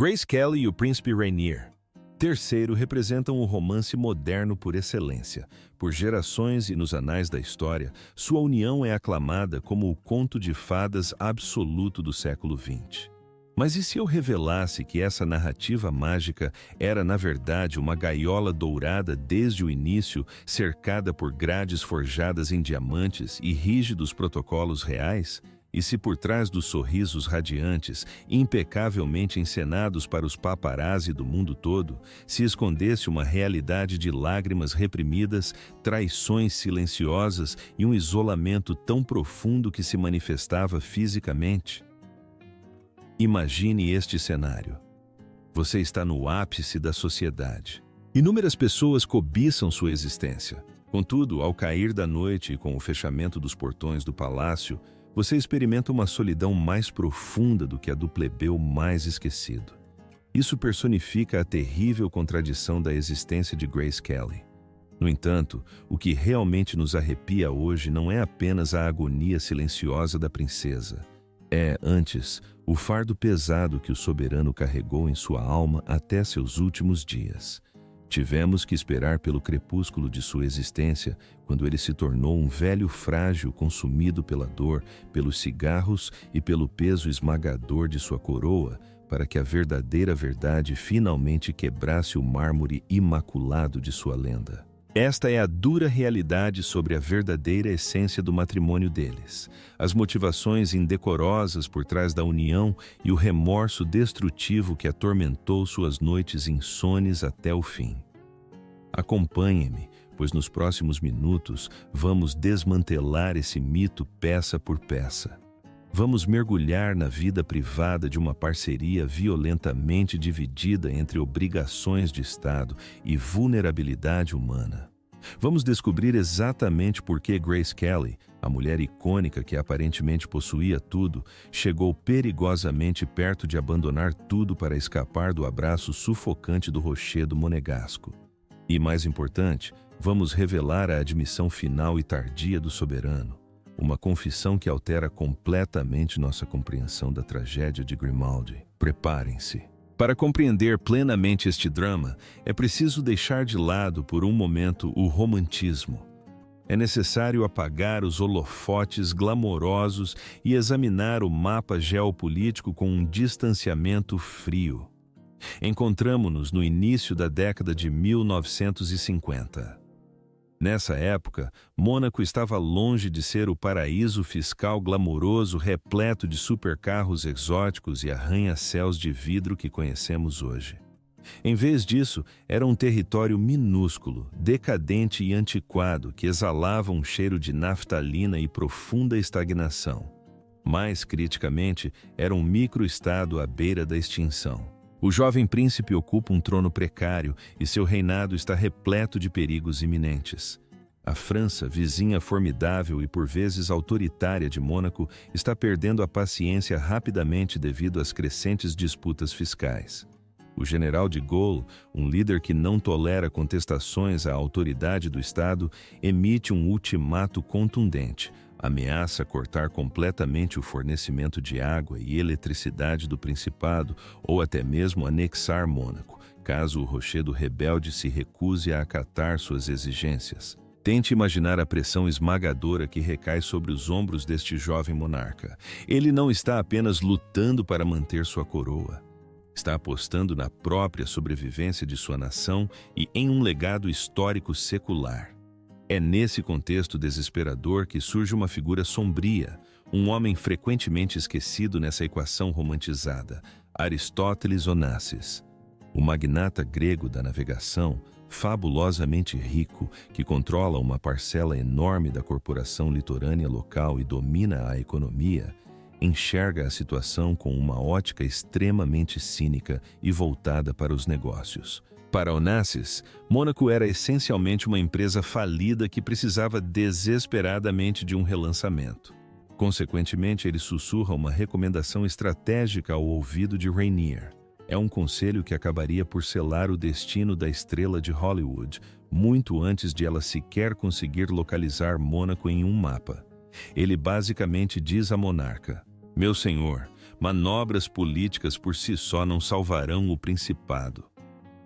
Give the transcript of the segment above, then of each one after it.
Grace Kelly e o Príncipe Rainier. Terceiro, representam o romance moderno por excelência. Por gerações e nos anais da história, sua união é aclamada como o conto de fadas absoluto do século XX. Mas e se eu revelasse que essa narrativa mágica era, na verdade, uma gaiola dourada desde o início, cercada por grades forjadas em diamantes e rígidos protocolos reais? E se por trás dos sorrisos radiantes, impecavelmente encenados para os paparazzi do mundo todo, se escondesse uma realidade de lágrimas reprimidas, traições silenciosas e um isolamento tão profundo que se manifestava fisicamente? Imagine este cenário. Você está no ápice da sociedade. Inúmeras pessoas cobiçam sua existência. Contudo, ao cair da noite e com o fechamento dos portões do palácio, você experimenta uma solidão mais profunda do que a do plebeu mais esquecido. Isso personifica a terrível contradição da existência de Grace Kelly. No entanto, o que realmente nos arrepia hoje não é apenas a agonia silenciosa da princesa. É, antes, o fardo pesado que o soberano carregou em sua alma até seus últimos dias. Tivemos que esperar pelo crepúsculo de sua existência, quando ele se tornou um velho frágil consumido pela dor, pelos cigarros e pelo peso esmagador de sua coroa, para que a verdadeira verdade finalmente quebrasse o mármore imaculado de sua lenda. Esta é a dura realidade sobre a verdadeira essência do matrimônio deles, as motivações indecorosas por trás da união e o remorso destrutivo que atormentou suas noites insones até o fim. Acompanhe-me, pois nos próximos minutos vamos desmantelar esse mito peça por peça. Vamos mergulhar na vida privada de uma parceria violentamente dividida entre obrigações de Estado e vulnerabilidade humana. Vamos descobrir exatamente por que Grace Kelly, a mulher icônica que aparentemente possuía tudo, chegou perigosamente perto de abandonar tudo para escapar do abraço sufocante do rochedo monegasco. E, mais importante, vamos revelar a admissão final e tardia do soberano. Uma confissão que altera completamente nossa compreensão da tragédia de Grimaldi. Preparem-se. Para compreender plenamente este drama, é preciso deixar de lado por um momento o romantismo. É necessário apagar os holofotes glamourosos e examinar o mapa geopolítico com um distanciamento frio. Encontramo-nos no início da década de 1950. Nessa época, Mônaco estava longe de ser o paraíso fiscal glamouroso repleto de supercarros exóticos e arranha-céus de vidro que conhecemos hoje. Em vez disso, era um território minúsculo, decadente e antiquado que exalava um cheiro de naftalina e profunda estagnação. Mais criticamente, era um microestado à beira da extinção. O jovem príncipe ocupa um trono precário e seu reinado está repleto de perigos iminentes. A França, vizinha formidável e por vezes autoritária de Mônaco, está perdendo a paciência rapidamente devido às crescentes disputas fiscais. O general de Gaulle, um líder que não tolera contestações à autoridade do Estado, emite um ultimato contundente. Ameaça cortar completamente o fornecimento de água e eletricidade do Principado ou até mesmo anexar Mônaco, caso o rochedo rebelde se recuse a acatar suas exigências. Tente imaginar a pressão esmagadora que recai sobre os ombros deste jovem monarca. Ele não está apenas lutando para manter sua coroa. Está apostando na própria sobrevivência de sua nação e em um legado histórico secular. É nesse contexto desesperador que surge uma figura sombria, um homem frequentemente esquecido nessa equação romantizada, Aristóteles Onassis. O magnata grego da navegação, fabulosamente rico, que controla uma parcela enorme da corporação litorânea local e domina a economia, enxerga a situação com uma ótica extremamente cínica e voltada para os negócios. Para Onassis, Mônaco era essencialmente uma empresa falida que precisava desesperadamente de um relançamento. Consequentemente, ele sussurra uma recomendação estratégica ao ouvido de Rainier. É um conselho que acabaria por selar o destino da estrela de Hollywood, muito antes de ela sequer conseguir localizar Mônaco em um mapa. Ele basicamente diz à monarca: "Meu senhor, Manobras políticas por si só não salvarão o principado.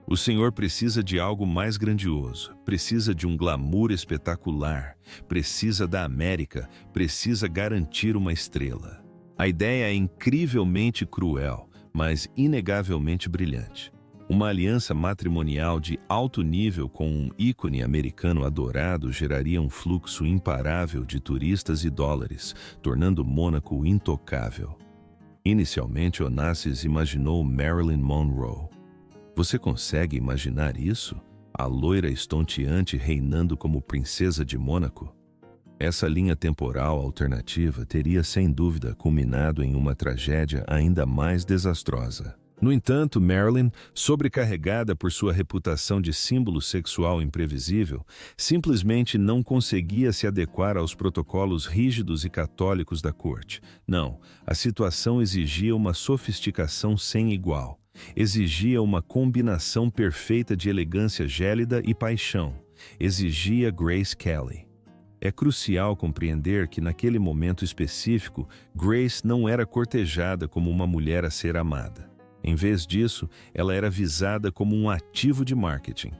O Senhor precisa de algo mais grandioso, precisa de um glamour espetacular, precisa da América, precisa garantir uma estrela. A ideia é incrivelmente cruel, mas inegavelmente brilhante. Uma aliança matrimonial de alto nível com um ícone americano adorado geraria um fluxo imparável de turistas e dólares, tornando Mônaco intocável. Inicialmente, Onassis imaginou Marilyn Monroe. Você consegue imaginar isso? A loira estonteante reinando como princesa de Mônaco? Essa linha temporal alternativa teria sem dúvida culminado em uma tragédia ainda mais desastrosa. No entanto, Marilyn, sobrecarregada por sua reputação de símbolo sexual imprevisível, simplesmente não conseguia se adequar aos protocolos rígidos e católicos da corte. Não, a situação exigia uma sofisticação sem igual. Exigia uma combinação perfeita de elegância gélida e paixão. Exigia Grace Kelly. É crucial compreender que naquele momento específico, Grace não era cortejada como uma mulher a ser amada. Em vez disso, ela era visada como um ativo de marketing.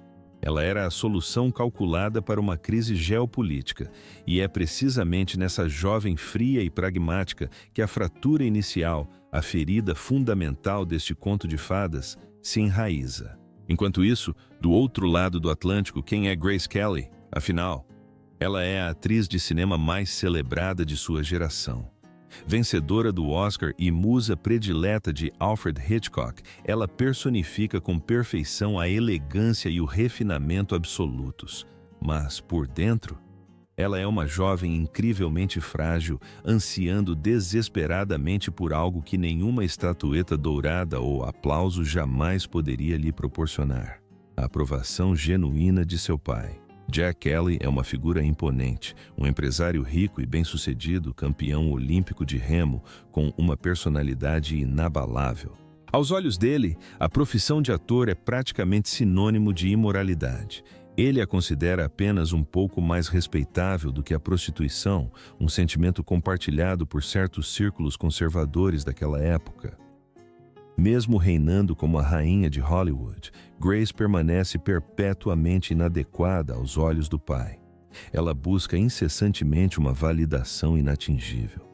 Ela era a solução calculada para uma crise geopolítica, e é precisamente nessa jovem fria e pragmática que a fratura inicial, a ferida fundamental deste conto de fadas, se enraiza. Enquanto isso, do outro lado do Atlântico, quem é Grace Kelly? Afinal, ela é a atriz de cinema mais celebrada de sua geração. Vencedora do Oscar e musa predileta de Alfred Hitchcock, ela personifica com perfeição a elegância e o refinamento absolutos. Mas, por dentro, ela é uma jovem incrivelmente frágil, ansiando desesperadamente por algo que nenhuma estatueta dourada ou aplauso jamais poderia lhe proporcionar: a aprovação genuína de seu pai. Jack Kelly é uma figura imponente, um empresário rico e bem-sucedido, campeão olímpico de remo, com uma personalidade inabalável. Aos olhos dele, a profissão de ator é praticamente sinônimo de imoralidade. Ele a considera apenas um pouco mais respeitável do que a prostituição, um sentimento compartilhado por certos círculos conservadores daquela época. Mesmo reinando como a rainha de Hollywood, Grace permanece perpetuamente inadequada aos olhos do pai. Ela busca incessantemente uma validação inatingível.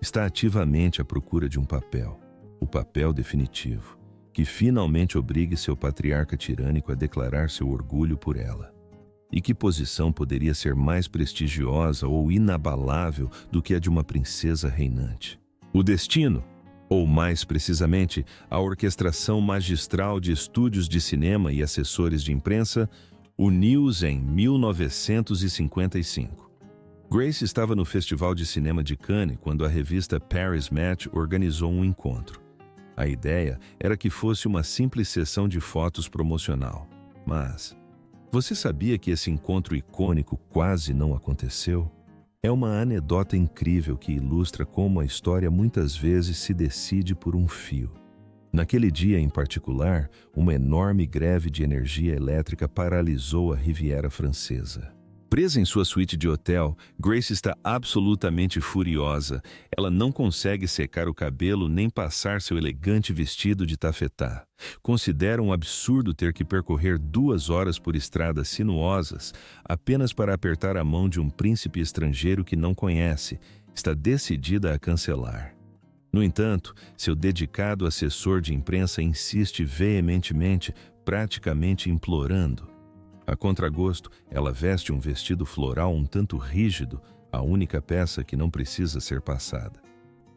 Está ativamente à procura de um papel, o papel definitivo, que finalmente obrigue seu patriarca tirânico a declarar seu orgulho por ela. E que posição poderia ser mais prestigiosa ou inabalável do que a de uma princesa reinante? O destino, ou mais precisamente, a orquestração magistral de estúdios de cinema e assessores de imprensa, uniu-os em 1955. Grace estava no Festival de Cinema de Cannes quando a revista Paris Match organizou um encontro. A ideia era que fosse uma simples sessão de fotos promocional. Mas você sabia que esse encontro icônico quase não aconteceu? É uma anedota incrível que ilustra como a história muitas vezes se decide por um fio. Naquele dia em particular, uma enorme greve de energia elétrica paralisou a Riviera Francesa. Presa em sua suíte de hotel, Grace está absolutamente furiosa. Ela não consegue secar o cabelo nem passar seu elegante vestido de tafetá. Considera um absurdo ter que percorrer 2 horas por estradas sinuosas apenas para apertar a mão de um príncipe estrangeiro que não conhece. Está decidida a cancelar. No entanto, seu dedicado assessor de imprensa insiste veementemente, praticamente implorando. A contragosto, ela veste um vestido floral um tanto rígido, a única peça que não precisa ser passada.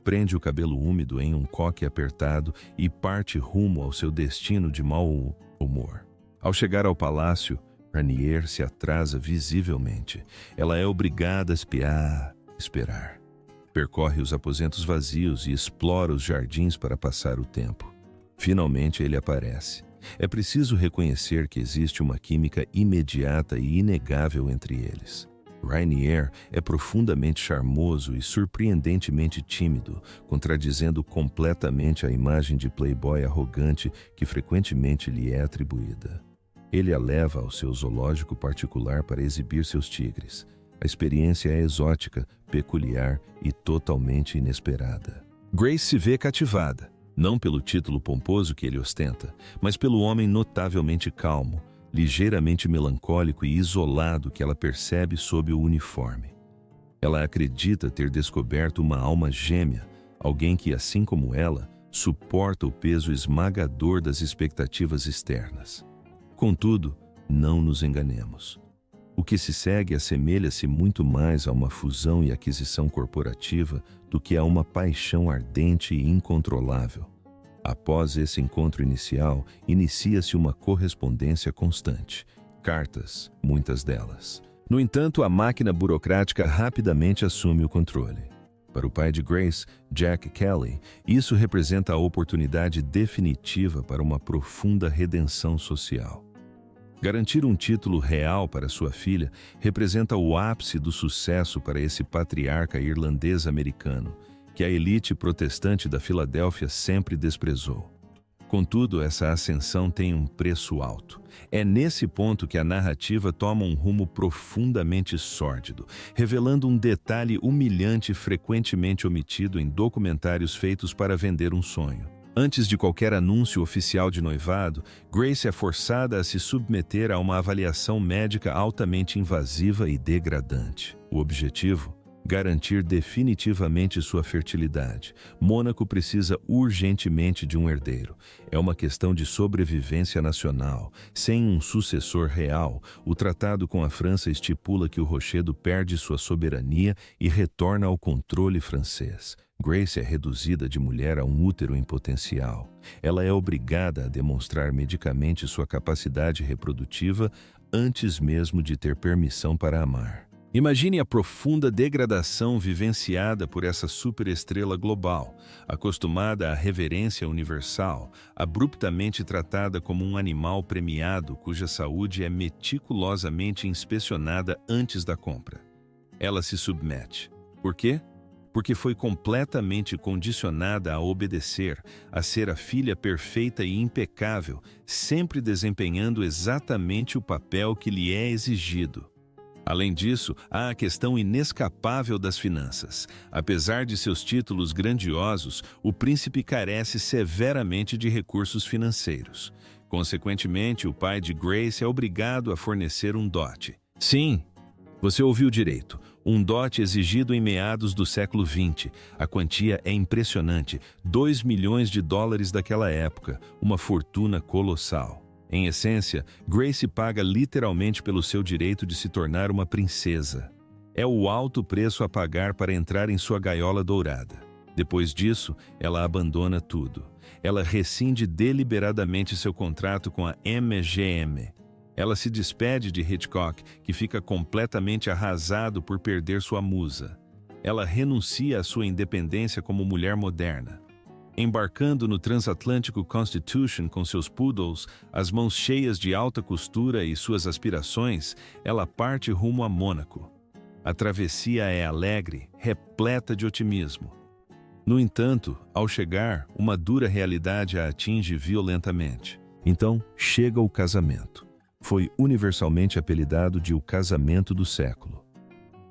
Prende o cabelo úmido em um coque apertado e parte rumo ao seu destino de mau humor. Ao chegar ao palácio, Rainier se atrasa visivelmente. Ela é obrigada a esperar. Percorre os aposentos vazios e explora os jardins para passar o tempo. Finalmente ele aparece. É preciso reconhecer que existe uma química imediata e inegável entre eles. Rainier é profundamente charmoso e surpreendentemente tímido, contradizendo completamente a imagem de playboy arrogante que frequentemente lhe é atribuída. Ele a leva ao seu zoológico particular para exibir seus tigres. A experiência é exótica, peculiar e totalmente inesperada. Grace se vê cativada, não pelo título pomposo que ele ostenta, mas pelo homem notavelmente calmo, ligeiramente melancólico e isolado que ela percebe sob o uniforme. Ela acredita ter descoberto uma alma gêmea, alguém que, assim como ela, suporta o peso esmagador das expectativas externas. Contudo, não nos enganemos. O que se segue assemelha-se muito mais a uma fusão e aquisição corporativa do que a uma paixão ardente e incontrolável. Após esse encontro inicial, inicia-se uma correspondência constante. Cartas, muitas delas. No entanto, a máquina burocrática rapidamente assume o controle. Para o pai de Grace, Jack Kelly, isso representa a oportunidade definitiva para uma profunda redenção social. Garantir um título real para sua filha representa o ápice do sucesso para esse patriarca irlandês-americano, que a elite protestante da Filadélfia sempre desprezou. Contudo, essa ascensão tem um preço alto. É nesse ponto que a narrativa toma um rumo profundamente sórdido, revelando um detalhe humilhante frequentemente omitido em documentários feitos para vender um sonho. Antes de qualquer anúncio oficial de noivado, Grace é forçada a se submeter a uma avaliação médica altamente invasiva e degradante. O objetivo? Garantir definitivamente sua fertilidade. Mônaco precisa urgentemente de um herdeiro. É uma questão de sobrevivência nacional. Sem um sucessor real, o tratado com a França estipula que o Rochedo perde sua soberania e retorna ao controle francês. Grace é reduzida de mulher a um útero em potencial. Ela é obrigada a demonstrar medicamente sua capacidade reprodutiva antes mesmo de ter permissão para amar. Imagine a profunda degradação vivenciada por essa superestrela global, acostumada à reverência universal, abruptamente tratada como um animal premiado cuja saúde é meticulosamente inspecionada antes da compra. Ela se submete. Por quê? Porque foi completamente condicionada a obedecer, a ser a filha perfeita e impecável, sempre desempenhando exatamente o papel que lhe é exigido. Além disso, há a questão inescapável das finanças. Apesar de seus títulos grandiosos, o príncipe carece severamente de recursos financeiros. Consequentemente, o pai de Grace é obrigado a fornecer um dote. Sim, você ouviu direito. Um dote exigido em meados do século XX. A quantia é impressionante, $2 milhões daquela época, uma fortuna colossal. Em essência, Grace paga literalmente pelo seu direito de se tornar uma princesa. É o alto preço a pagar para entrar em sua gaiola dourada. Depois disso, ela abandona tudo. Ela rescinde deliberadamente seu contrato com a MGM. Ela se despede de Hitchcock, que fica completamente arrasado por perder sua musa. Ela renuncia à sua independência como mulher moderna. Embarcando no transatlântico Constitution com seus poodles, as mãos cheias de alta costura e suas aspirações, ela parte rumo a Mônaco. A travessia é alegre, repleta de otimismo. No entanto, ao chegar, uma dura realidade a atinge violentamente. Então, chega o casamento. Foi universalmente apelidado de o casamento do século.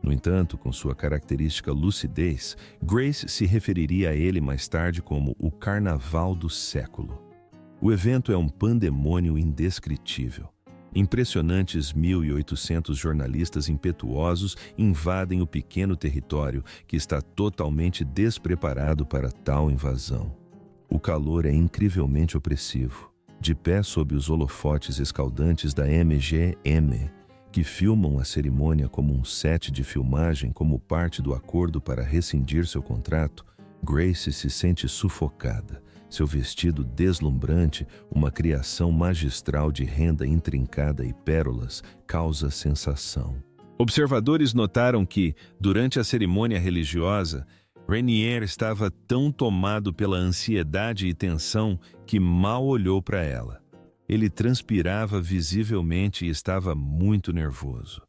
No entanto, com sua característica lucidez, Grace se referiria a ele mais tarde como o carnaval do século. O evento é um pandemônio indescritível. Impressionantes 1.800 jornalistas impetuosos invadem o pequeno território que está totalmente despreparado para tal invasão. O calor é incrivelmente opressivo. De pé sob os holofotes escaldantes da MGM, que filmam a cerimônia como um set de filmagem como parte do acordo para rescindir seu contrato, Grace se sente sufocada. Seu vestido deslumbrante, uma criação magistral de renda intrincada e pérolas, causa sensação. Observadores notaram que, durante a cerimônia religiosa, Rainier estava tão tomado pela ansiedade e tensão que mal olhou para ela. Ele transpirava visivelmente e estava muito nervoso.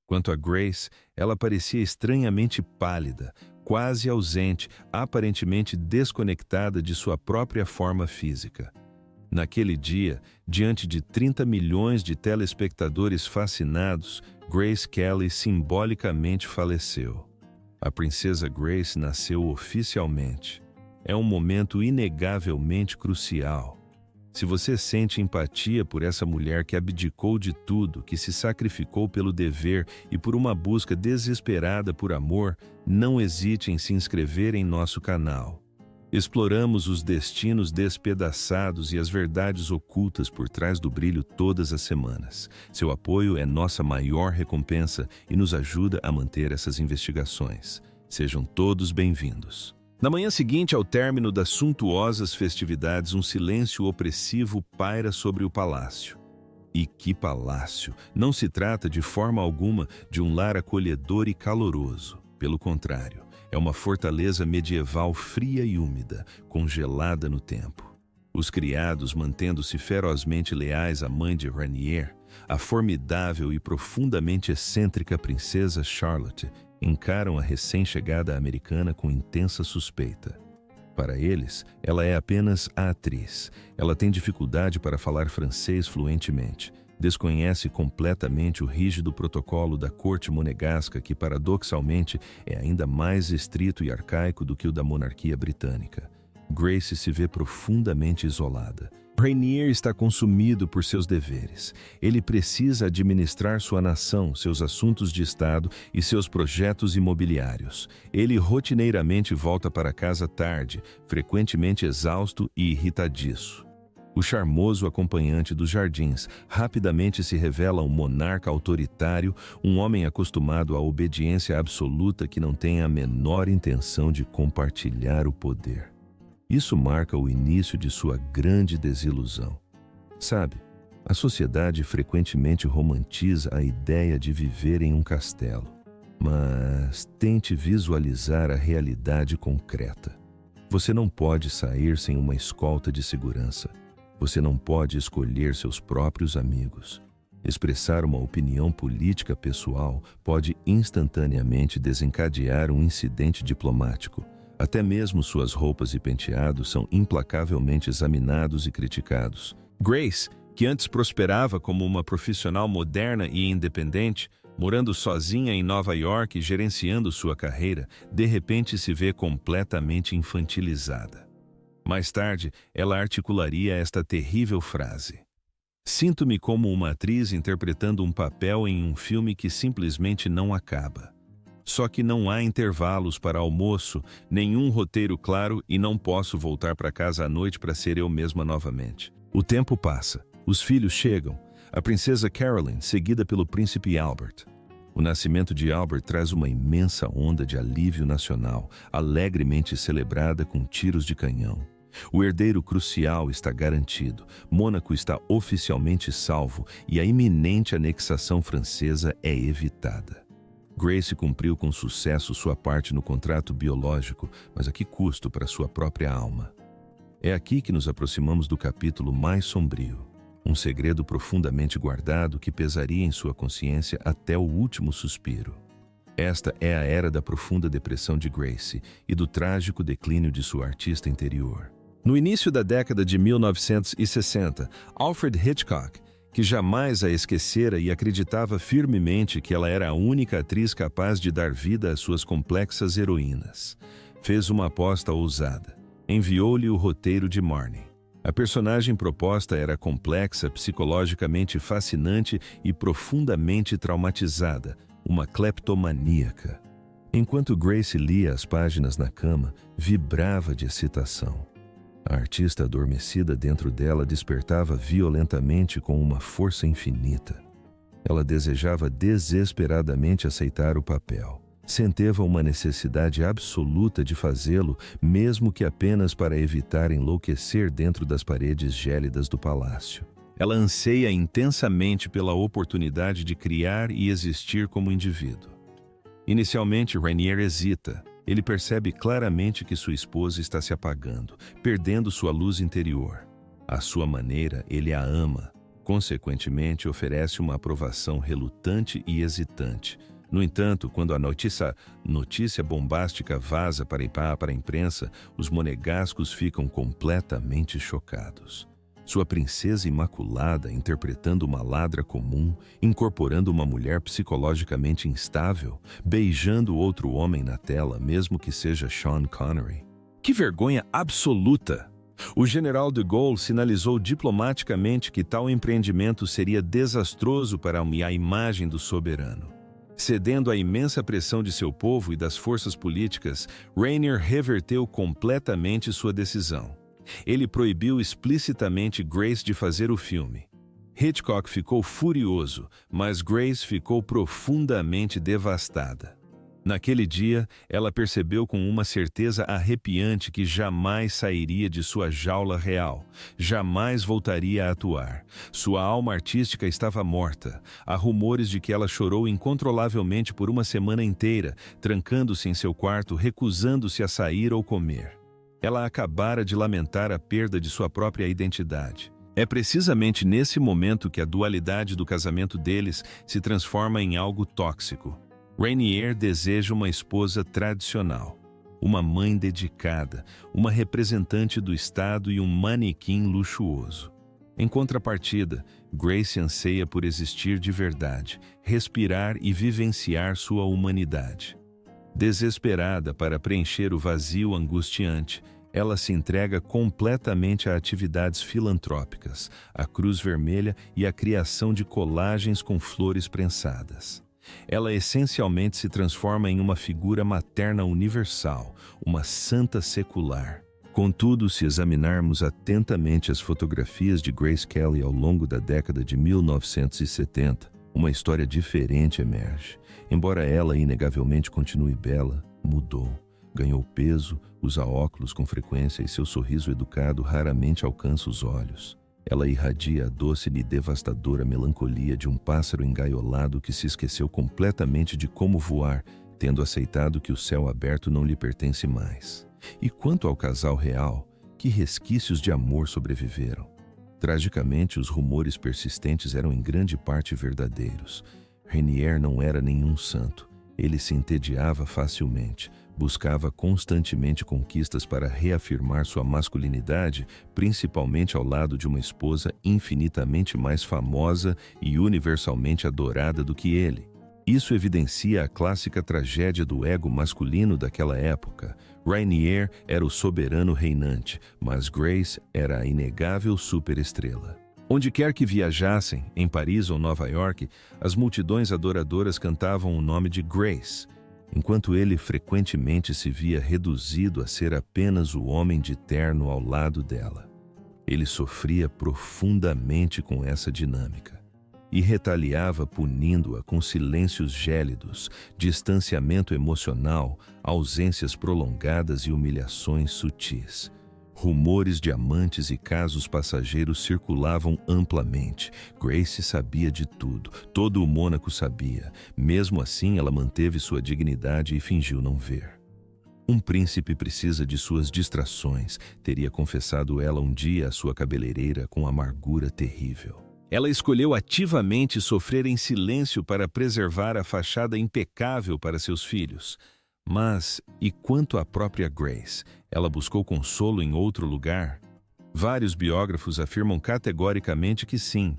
Quanto a Grace, ela parecia estranhamente pálida, quase ausente, aparentemente desconectada de sua própria forma física. Naquele dia, diante de 30 milhões de telespectadores fascinados, Grace Kelly simbolicamente faleceu. A princesa Grace nasceu oficialmente. É um momento inegavelmente crucial. Se você sente empatia por essa mulher que abdicou de tudo, que se sacrificou pelo dever e por uma busca desesperada por amor, não hesite em se inscrever em nosso canal. Exploramos os destinos despedaçados e as verdades ocultas por trás do brilho todas as semanas. Seu apoio é nossa maior recompensa e nos ajuda a manter essas investigações. Sejam todos bem-vindos. Na manhã seguinte ao término das suntuosas festividades, um silêncio opressivo paira sobre o palácio. E que palácio! Não se trata de forma alguma de um lar acolhedor e caloroso. Pelo contrário, é uma fortaleza medieval fria e úmida, congelada no tempo. Os criados, mantendo-se ferozmente leais à mãe de Rainier, a formidável e profundamente excêntrica princesa Charlotte, encaram a recém-chegada americana com intensa suspeita. Para eles, ela é apenas a atriz. Ela tem dificuldade para falar francês fluentemente. Desconhece completamente o rígido protocolo da corte monegasca, que paradoxalmente é ainda mais estrito e arcaico do que o da monarquia britânica. Grace se vê profundamente isolada. Rainier está consumido por seus deveres. Ele precisa administrar sua nação, seus assuntos de Estado e seus projetos imobiliários. Ele rotineiramente volta para casa tarde, frequentemente exausto e irritadiço. O charmoso acompanhante dos jardins rapidamente se revela um monarca autoritário, um homem acostumado à obediência absoluta que não tem a menor intenção de compartilhar o poder. Isso marca o início de sua grande desilusão. Sabe, a sociedade frequentemente romantiza a ideia de viver em um castelo. Mas tente visualizar a realidade concreta. Você não pode sair sem uma escolta de segurança. Você não pode escolher seus próprios amigos. Expressar uma opinião política pessoal pode instantaneamente desencadear um incidente diplomático. Até mesmo suas roupas e penteados são implacavelmente examinados e criticados. Grace, que antes prosperava como uma profissional moderna e independente, morando sozinha em Nova York e gerenciando sua carreira, de repente se vê completamente infantilizada. Mais tarde, ela articularia esta terrível frase: "Sinto-me como uma atriz interpretando um papel em um filme que simplesmente não acaba. Só que não há intervalos para almoço, nenhum roteiro claro e não posso voltar para casa à noite para ser eu mesma novamente." O tempo passa, os filhos chegam, a princesa Caroline, seguida pelo príncipe Albert. O nascimento de Albert traz uma imensa onda de alívio nacional, alegremente celebrada com tiros de canhão. O herdeiro crucial está garantido, Mônaco está oficialmente salvo e a iminente anexação francesa é evitada. Grace cumpriu com sucesso sua parte no contrato biológico, mas a que custo para sua própria alma? É aqui que nos aproximamos do capítulo mais sombrio, um segredo profundamente guardado que pesaria em sua consciência até o último suspiro. Esta é a era da profunda depressão de Grace e do trágico declínio de sua artista interior. No início da década de 1960, Alfred Hitchcock, que jamais a esquecera e acreditava firmemente que ela era a única atriz capaz de dar vida às suas complexas heroínas, fez uma aposta ousada. Enviou-lhe o roteiro de Marnie. A personagem proposta era complexa, psicologicamente fascinante e profundamente traumatizada, uma cleptomaníaca. Enquanto Grace lia as páginas na cama, vibrava de excitação. A artista adormecida dentro dela despertava violentamente com uma força infinita. Ela desejava desesperadamente aceitar o papel. Senteva uma necessidade absoluta de fazê-lo, mesmo que apenas para evitar enlouquecer dentro das paredes gélidas do palácio. Ela anseia intensamente pela oportunidade de criar e existir como indivíduo. Inicialmente, Rainier hesita. Ele percebe claramente que sua esposa está se apagando, perdendo sua luz interior. À sua maneira, ele a ama. Consequentemente, oferece uma aprovação relutante e hesitante. No entanto, quando a notícia bombástica vaza para a imprensa, os monegascos ficam completamente chocados. Sua princesa imaculada interpretando uma ladra comum, incorporando uma mulher psicologicamente instável, beijando outro homem na tela, mesmo que seja Sean Connery. Que vergonha absoluta! O general de Gaulle sinalizou diplomaticamente que tal empreendimento seria desastroso para a imagem do soberano. Cedendo à imensa pressão de seu povo e das forças políticas, Rainier reverteu completamente sua decisão. Ele proibiu explicitamente Grace de fazer o filme. Hitchcock ficou furioso, mas Grace ficou profundamente devastada. Naquele dia, ela percebeu com uma certeza arrepiante que jamais sairia de sua jaula real, jamais voltaria a atuar. Sua alma artística estava morta. Há rumores de que ela chorou incontrolavelmente por uma semana inteira, trancando-se em seu quarto, recusando-se a sair ou comer. Ela acabara de lamentar a perda de sua própria identidade. É precisamente nesse momento que a dualidade do casamento deles se transforma em algo tóxico. Rainier deseja uma esposa tradicional, uma mãe dedicada, uma representante do Estado e um manequim luxuoso. Em contrapartida, Grace anseia por existir de verdade, respirar e vivenciar sua humanidade. Desesperada para preencher o vazio angustiante, ela se entrega completamente a atividades filantrópicas, à Cruz Vermelha e à criação de colagens com flores prensadas. Ela essencialmente se transforma em uma figura materna universal, uma santa secular. Contudo, se examinarmos atentamente as fotografias de Grace Kelly ao longo da década de 1970, uma história diferente emerge. Embora ela inegavelmente continue bela, mudou. Ganhou peso, usa óculos com frequência e seu sorriso educado raramente alcança os olhos. Ela irradia a doce e devastadora melancolia de um pássaro engaiolado que se esqueceu completamente de como voar, tendo aceitado que o céu aberto não lhe pertence mais. E quanto ao casal real, que resquícios de amor sobreviveram? Tragicamente, os rumores persistentes eram em grande parte verdadeiros. Rainier não era nenhum santo. Ele se entediava facilmente, buscava constantemente conquistas para reafirmar sua masculinidade, principalmente ao lado de uma esposa infinitamente mais famosa e universalmente adorada do que ele. Isso evidencia a clássica tragédia do ego masculino daquela época. Rainier era o soberano reinante, mas Grace era a inegável superestrela. Onde quer que viajassem, em Paris ou Nova York, as multidões adoradoras cantavam o nome de Grace, enquanto ele frequentemente se via reduzido a ser apenas o homem de terno ao lado dela. Ele sofria profundamente com essa dinâmica e retaliava punindo-a com silêncios gélidos, distanciamento emocional, ausências prolongadas e humilhações sutis. Rumores de amantes e casos passageiros circulavam amplamente. Grace sabia de tudo, todo o Mônaco sabia. Mesmo assim, ela manteve sua dignidade e fingiu não ver. Um príncipe precisa de suas distrações, teria confessado ela um dia à sua cabeleireira com amargura terrível. Ela escolheu ativamente sofrer em silêncio para preservar a fachada impecável para seus filhos. Mas, e quanto à própria Grace? Ela buscou consolo em outro lugar? Vários biógrafos afirmam categoricamente que sim.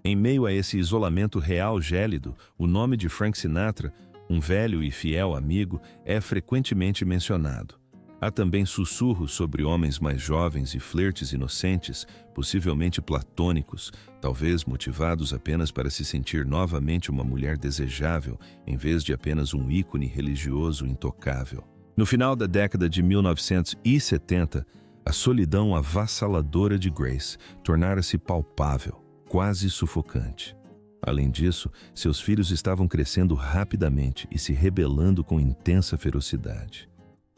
Em meio a esse isolamento real gélido, o nome de Frank Sinatra, um velho e fiel amigo, é frequentemente mencionado. Há também sussurros sobre homens mais jovens e flertes inocentes, possivelmente platônicos, talvez motivados apenas para se sentir novamente uma mulher desejável, em vez de apenas um ícone religioso intocável. No final da década de 1970, a solidão avassaladora de Grace tornara-se palpável, quase sufocante. Além disso, seus filhos estavam crescendo rapidamente e se rebelando com intensa ferocidade.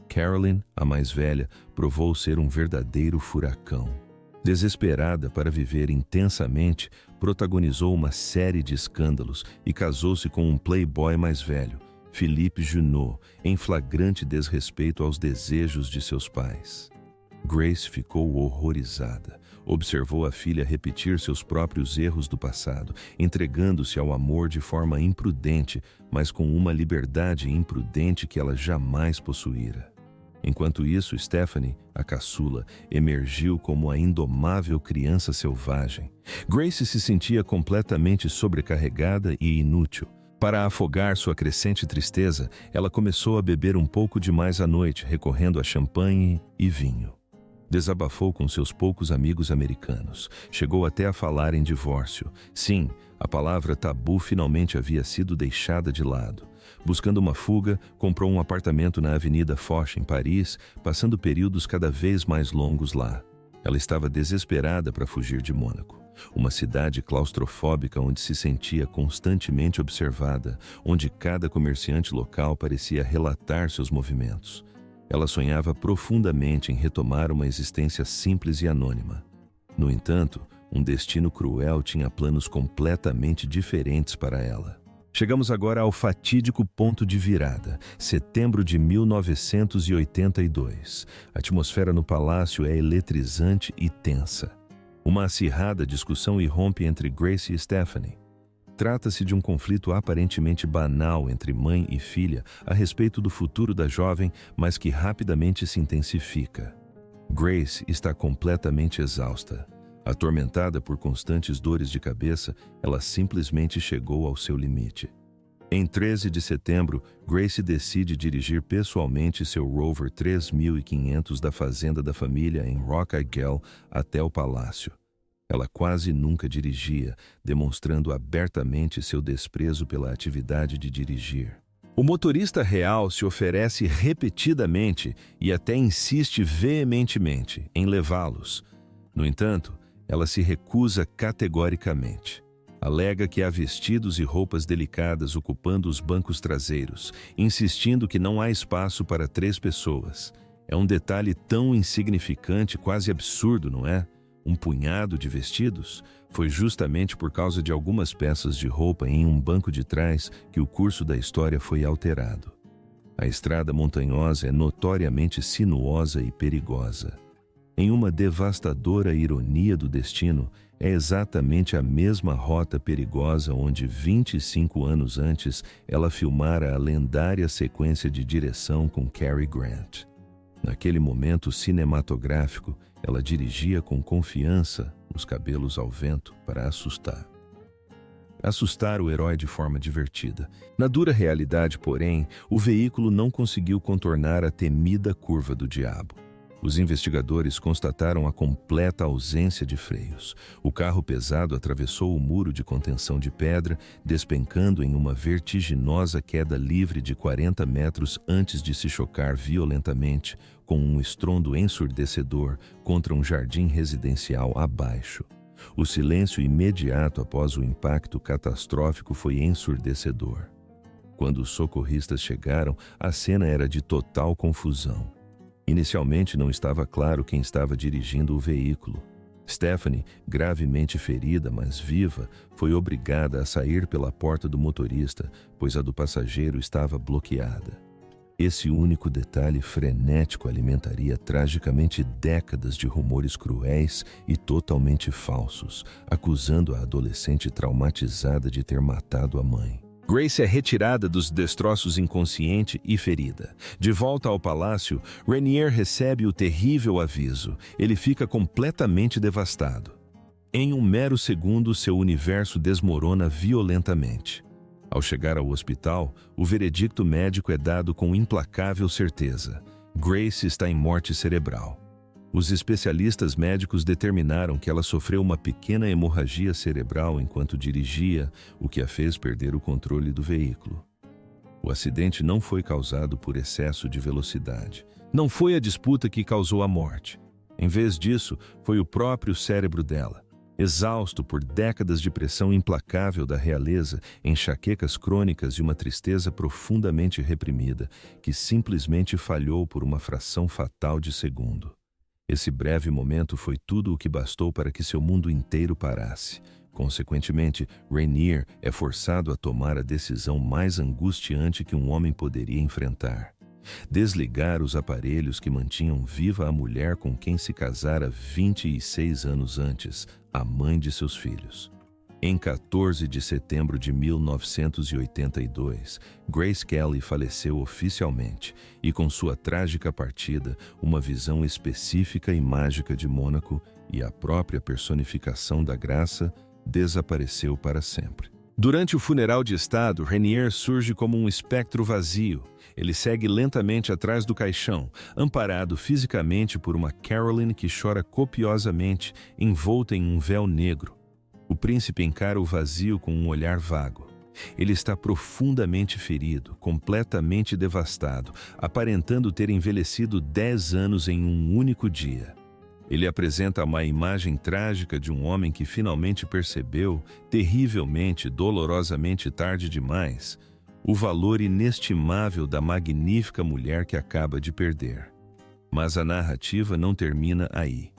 Caroline, a mais velha, provou ser um verdadeiro furacão. Desesperada para viver intensamente, protagonizou uma série de escândalos e casou-se com um playboy mais velho, Philippe Junot, em flagrante desrespeito aos desejos de seus pais. Grace ficou horrorizada. Observou a filha repetir seus próprios erros do passado, entregando-se ao amor de forma imprudente, mas com uma liberdade imprudente que ela jamais possuíra. Enquanto isso, Stephanie, a caçula, emergiu como a indomável criança selvagem. Grace se sentia completamente sobrecarregada e inútil. Para afogar sua crescente tristeza, ela começou a beber um pouco demais à noite, recorrendo a champanhe e vinho. Desabafou com seus poucos amigos americanos. Chegou até a falar em divórcio. Sim, a palavra tabu finalmente havia sido deixada de lado. Buscando uma fuga, comprou um apartamento na Avenida Foch, em Paris, passando períodos cada vez mais longos lá. Ela estava desesperada para fugir de Mônaco. Uma cidade claustrofóbica onde se sentia constantemente observada, onde cada comerciante local parecia relatar seus movimentos. Ela sonhava profundamente em retomar uma existência simples e anônima. No entanto, um destino cruel tinha planos completamente diferentes para ela. Chegamos agora ao fatídico ponto de virada, setembro de 1982. A atmosfera no palácio é eletrizante e tensa. Uma acirrada discussão irrompe entre Grace e Stephanie. Trata-se de um conflito aparentemente banal entre mãe e filha a respeito do futuro da jovem, mas que rapidamente se intensifica. Grace está completamente exausta. Atormentada por constantes dores de cabeça, ela simplesmente chegou ao seu limite. Em 13 de setembro, Grace decide dirigir pessoalmente seu Rover 3500 da fazenda da família em Rock Isle até o palácio. Ela quase nunca dirigia, demonstrando abertamente seu desprezo pela atividade de dirigir. O motorista real se oferece repetidamente e até insiste veementemente em levá-los. No entanto, ela se recusa categoricamente. Alega que há vestidos e roupas delicadas ocupando os bancos traseiros, insistindo que não há espaço para 3 pessoas. É um detalhe tão insignificante, quase absurdo, não é? Um punhado de vestidos? Foi justamente por causa de algumas peças de roupa em um banco de trás que o curso da história foi alterado. A estrada montanhosa é notoriamente sinuosa e perigosa. Em uma devastadora ironia do destino, é exatamente a mesma rota perigosa onde 25 anos antes ela filmara a lendária sequência de direção com Cary Grant. Naquele momento cinematográfico, ela dirigia com confiança, os cabelos ao vento, para assustar. Assustar o herói de forma divertida. Na dura realidade, porém, o veículo não conseguiu contornar a temida curva do diabo. Os investigadores constataram a completa ausência de freios. O carro pesado atravessou o muro de contenção de pedra, despencando em uma vertiginosa queda livre de 40 metros antes de se chocar violentamente, com um estrondo ensurdecedor, contra um jardim residencial abaixo. O silêncio imediato após o impacto catastrófico foi ensurdecedor. Quando os socorristas chegaram, a cena era de total confusão. Inicialmente não estava claro quem estava dirigindo o veículo. Stephanie, gravemente ferida, mas viva, foi obrigada a sair pela porta do motorista, pois a do passageiro estava bloqueada. Esse único detalhe frenético alimentaria tragicamente décadas de rumores cruéis e totalmente falsos, acusando a adolescente traumatizada de ter matado a mãe. Grace é retirada dos destroços inconsciente e ferida. De volta ao palácio, Rainier recebe o terrível aviso. Ele fica completamente devastado. Em um mero segundo, seu universo desmorona violentamente. Ao chegar ao hospital, o veredicto médico é dado com implacável certeza. Grace está em morte cerebral. Os especialistas médicos determinaram que ela sofreu uma pequena hemorragia cerebral enquanto dirigia, o que a fez perder o controle do veículo. O acidente não foi causado por excesso de velocidade. Não foi a disputa que causou a morte. Em vez disso, foi o próprio cérebro dela. Exausto por décadas de pressão implacável da realeza, enxaquecas crônicas e uma tristeza profundamente reprimida, que simplesmente falhou por uma fração fatal de segundo. Esse breve momento foi tudo o que bastou para que seu mundo inteiro parasse. Consequentemente, Rainier é forçado a tomar a decisão mais angustiante que um homem poderia enfrentar: desligar os aparelhos que mantinham viva a mulher com quem se casara 26 anos antes, a mãe de seus filhos. Em 14 de setembro de 1982, Grace Kelly faleceu oficialmente e, com sua trágica partida, uma visão específica e mágica de Mônaco e a própria personificação da graça desapareceu para sempre. Durante o funeral de estado, Rainier surge como um espectro vazio. Ele segue lentamente atrás do caixão, amparado fisicamente por uma Caroline que chora copiosamente, envolta em um véu negro. O príncipe encara o vazio com um olhar vago. Ele está profundamente ferido, completamente devastado, aparentando ter envelhecido 10 anos em um único dia. Ele apresenta uma imagem trágica de um homem que finalmente percebeu, terrivelmente, dolorosamente tarde demais, o valor inestimável da magnífica mulher que acaba de perder. Mas a narrativa não termina aí.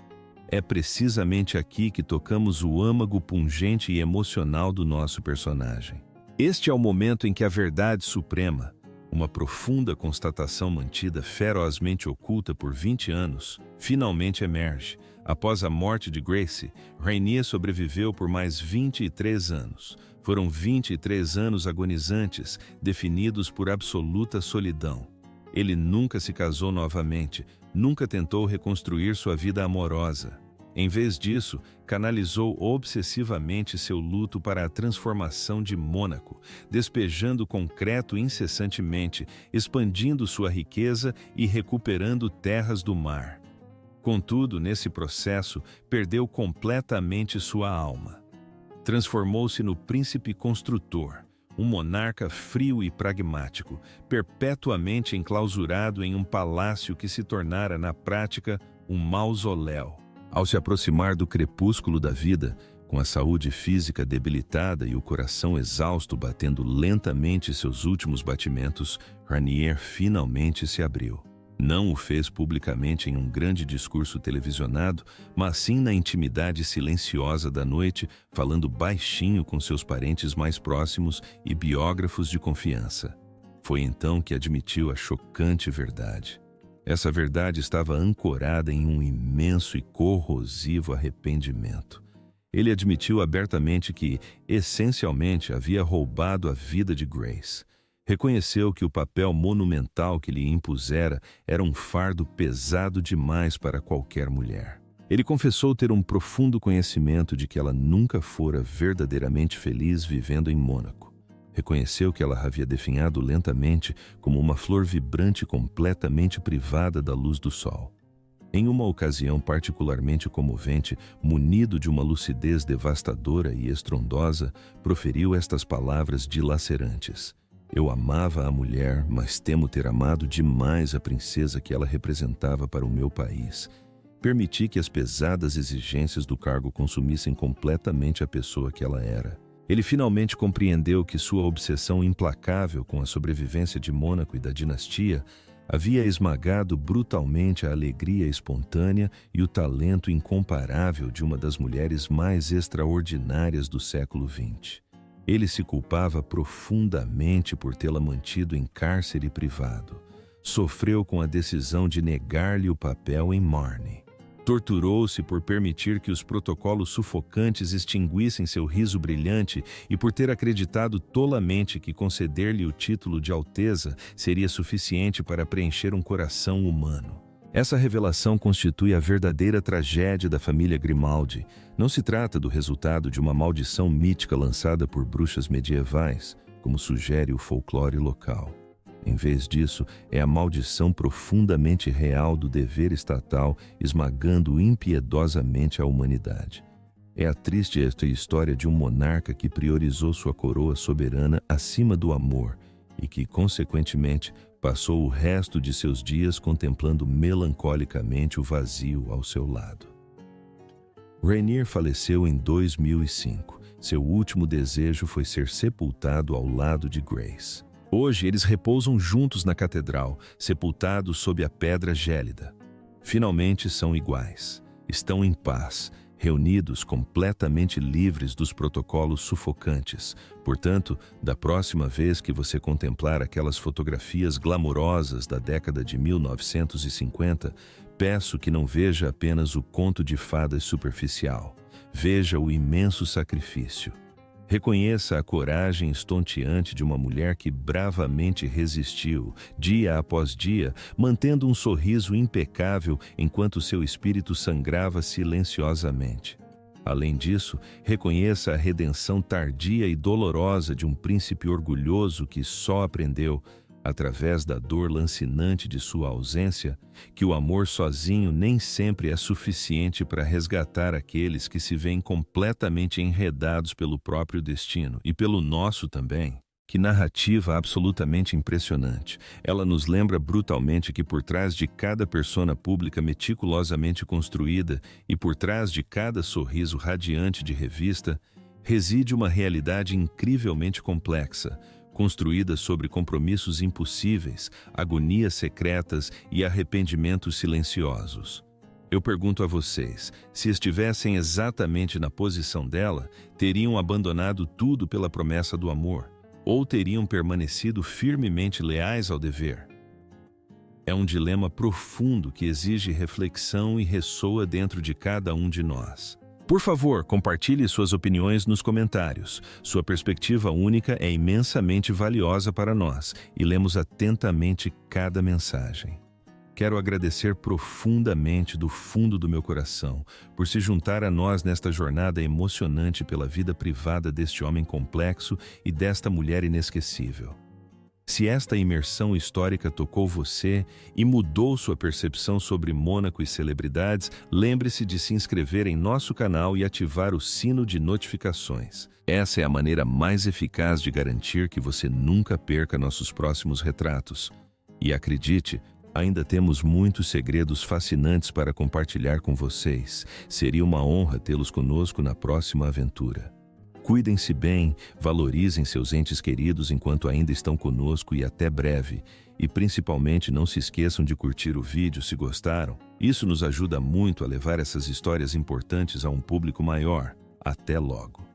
É precisamente aqui que tocamos o âmago pungente e emocional do nosso personagem. Este é o momento em que a verdade suprema, uma profunda constatação mantida ferozmente oculta por 20 anos, finalmente emerge. Após a morte de Grace, Rainier sobreviveu por mais 23 anos. Foram 23 anos agonizantes, definidos por absoluta solidão. Ele nunca se casou novamente, nunca tentou reconstruir sua vida amorosa. Em vez disso, canalizou obsessivamente seu luto para a transformação de Mônaco, despejando concreto incessantemente, expandindo sua riqueza e recuperando terras do mar. Contudo, nesse processo, perdeu completamente sua alma. Transformou-se no príncipe construtor, um monarca frio e pragmático, perpetuamente enclausurado em um palácio que se tornara, na prática, um mausoléu. Ao se aproximar do crepúsculo da vida, com a saúde física debilitada e o coração exausto batendo lentamente seus últimos batimentos, Rainier finalmente se abriu. Não o fez publicamente em um grande discurso televisionado, mas sim na intimidade silenciosa da noite, falando baixinho com seus parentes mais próximos e biógrafos de confiança. Foi então que admitiu a chocante verdade. Essa verdade estava ancorada em um imenso e corrosivo arrependimento. Ele admitiu abertamente que, essencialmente, havia roubado a vida de Grace. Reconheceu que o papel monumental que lhe impusera era um fardo pesado demais para qualquer mulher. Ele confessou ter um profundo conhecimento de que ela nunca fora verdadeiramente feliz vivendo em Mônaco. Reconheceu que ela havia definhado lentamente como uma flor vibrante completamente privada da luz do sol. Em uma ocasião particularmente comovente, munido de uma lucidez devastadora e estrondosa, proferiu estas palavras dilacerantes: "Eu amava a mulher, mas temo ter amado demais a princesa que ela representava para o meu país. Permiti que as pesadas exigências do cargo consumissem completamente a pessoa que ela era." Ele finalmente compreendeu que sua obsessão implacável com a sobrevivência de Mônaco e da dinastia havia esmagado brutalmente a alegria espontânea e o talento incomparável de uma das mulheres mais extraordinárias do século XX. Ele se culpava profundamente por tê-la mantido em cárcere privado. Sofreu com a decisão de negar-lhe o papel em Marne. Torturou-se por permitir que os protocolos sufocantes extinguissem seu riso brilhante e por ter acreditado tolamente que conceder-lhe o título de alteza seria suficiente para preencher um coração humano. Essa revelação constitui a verdadeira tragédia da família Grimaldi. Não se trata do resultado de uma maldição mítica lançada por bruxas medievais, como sugere o folclore local. Em vez disso, é a maldição profundamente real do dever estatal esmagando impiedosamente a humanidade. É a triste história de um monarca que priorizou sua coroa soberana acima do amor e que, consequentemente, passou o resto de seus dias contemplando melancolicamente o vazio ao seu lado. Rainier faleceu em 2005. Seu último desejo foi ser sepultado ao lado de Grace. Hoje eles repousam juntos na catedral, sepultados sob a pedra gélida. Finalmente são iguais. Estão em paz, reunidos completamente livres dos protocolos sufocantes. Portanto, da próxima vez que você contemplar aquelas fotografias glamourosas da década de 1950, peço que não veja apenas o conto de fadas superficial. Veja o imenso sacrifício. Reconheça a coragem estonteante de uma mulher que bravamente resistiu, dia após dia, mantendo um sorriso impecável enquanto seu espírito sangrava silenciosamente. Além disso, reconheça a redenção tardia e dolorosa de um príncipe orgulhoso que só aprendeu, através da dor lancinante de sua ausência, que o amor sozinho nem sempre é suficiente para resgatar aqueles que se veem completamente enredados pelo próprio destino e pelo nosso também. Que narrativa absolutamente impressionante. Ela nos lembra brutalmente que por trás de cada persona pública meticulosamente construída e por trás de cada sorriso radiante de revista, reside uma realidade incrivelmente complexa, construída sobre compromissos impossíveis, agonias secretas e arrependimentos silenciosos. Eu pergunto a vocês, se estivessem exatamente na posição dela, teriam abandonado tudo pela promessa do amor? Ou teriam permanecido firmemente leais ao dever? É um dilema profundo que exige reflexão e ressoa dentro de cada um de nós. Por favor, compartilhe suas opiniões nos comentários. Sua perspectiva única é imensamente valiosa para nós e lemos atentamente cada mensagem. Quero agradecer profundamente do fundo do meu coração por se juntar a nós nesta jornada emocionante pela vida privada deste homem complexo e desta mulher inesquecível. Se esta imersão histórica tocou você e mudou sua percepção sobre Mônaco e celebridades, lembre-se de se inscrever em nosso canal e ativar o sino de notificações. Essa é a maneira mais eficaz de garantir que você nunca perca nossos próximos retratos. E acredite, ainda temos muitos segredos fascinantes para compartilhar com vocês. Seria uma honra tê-los conosco na próxima aventura. Cuidem-se bem, valorizem seus entes queridos enquanto ainda estão conosco e até breve. E principalmente não se esqueçam de curtir o vídeo se gostaram. Isso nos ajuda muito a levar essas histórias importantes a um público maior. Até logo!